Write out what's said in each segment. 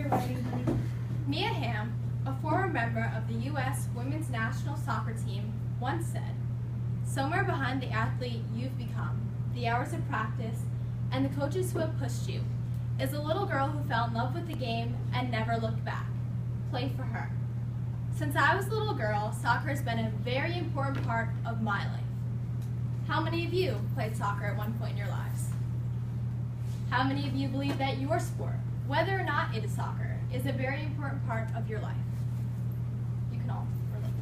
you're ready, honey. Mia Hamm, a former member of the U.S. women's national soccer team, once said, "Somewhere behind the athlete you've become, the hours of practice, and the coaches who have pushed you, is a little girl who fell in love with the game and never looked back. Play for her." Since I was a little girl, soccer has been a very important part of my life. How many of you played soccer at one point in your lives? How many of you believe that your sport, whether or not it is soccer, is a very important part of your life? You can all relate.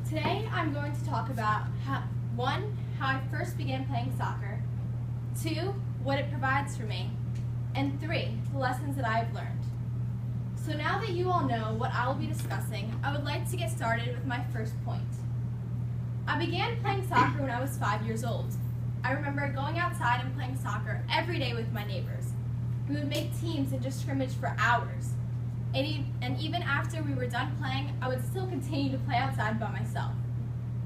Today I'm going to talk about how I first began playing soccer, 2, what it provides for me, and 3, the lessons that I have learned. So now that you all know what I will be discussing, I would like to get started with my first point. I began playing soccer when I was 5 years old. I remember going outside and playing soccer every day with my neighbors. We would make teams and just scrimmage for hours. And even after we were done playing, I would still continue to play outside by myself.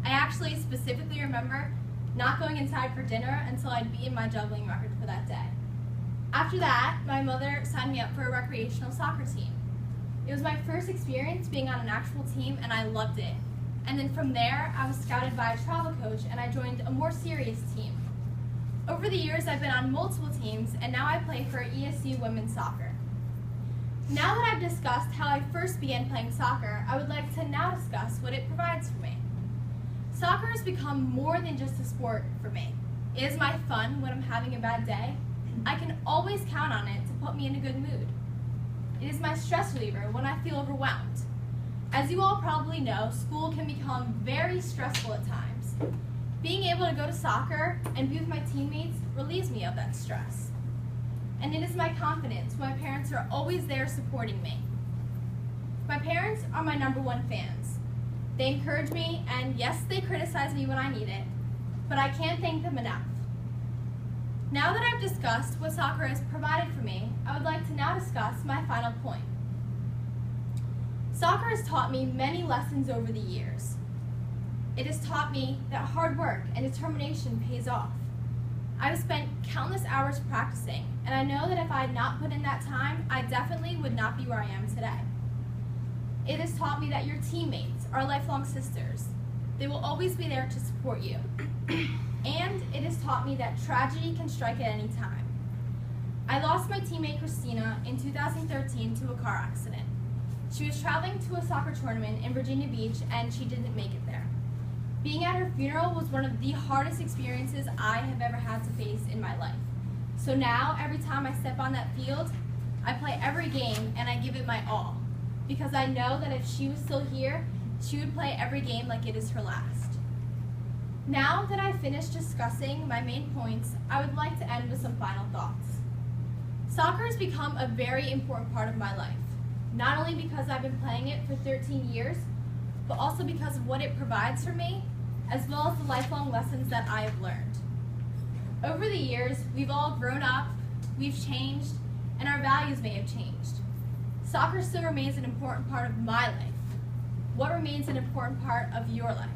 I actually specifically remember not going inside for dinner until I'd beaten my juggling record for that day. After that, my mother signed me up for a recreational soccer team. It was my first experience being on an actual team, and I loved it. And then from there, I was scouted by a travel coach, and I joined a more serious team. Over the years, I've been on multiple teams, and now I play for ESU women's soccer. Now that I've discussed how I first began playing soccer, I would like to now discuss what it provides for me. Soccer has become more than just a sport for me. It is my fun when I'm having a bad day. I can always count on it to put me in a good mood. It is my stress reliever when I feel overwhelmed. As you all probably know, school can become very stressful at times. Being able to go to soccer and be with my teammates relieves me of that stress. And it is my confidence when my parents are always there supporting me. My parents are my #1 fans. They encourage me, and yes, they criticize me when I need it, but I can't thank them enough. Now that I've discussed what soccer has provided for me, I would like to now discuss my final point. Soccer has taught me many lessons over the years. It has taught me that hard work and determination pays off. I've spent countless hours practicing, and I know that if I had not put in that time, I definitely would not be where I am today. It has taught me that your teammates are lifelong sisters. They will always be there to support you. And it has taught me that tragedy can strike at any time. I lost my teammate Christina in 2013 to a car accident. She was traveling to a soccer tournament in Virginia Beach, and she didn't make it there. Being at her funeral was one of the hardest experiences I have ever had to face in my life. So now, every time I step on that field, I play every game and I give it my all, because I know that if she was still here, she would play every game like it is her last. Now that I've finished discussing my main points, I would like to end with some final thoughts. Soccer has become a very important part of my life, not only because I've been playing it for 13 years, but also because of what it provides for me, as well as the lifelong lessons that I have learned. Over the years, we've all grown up, we've changed, and our values may have changed. Soccer still remains an important part of my life. What remains an important part of your life?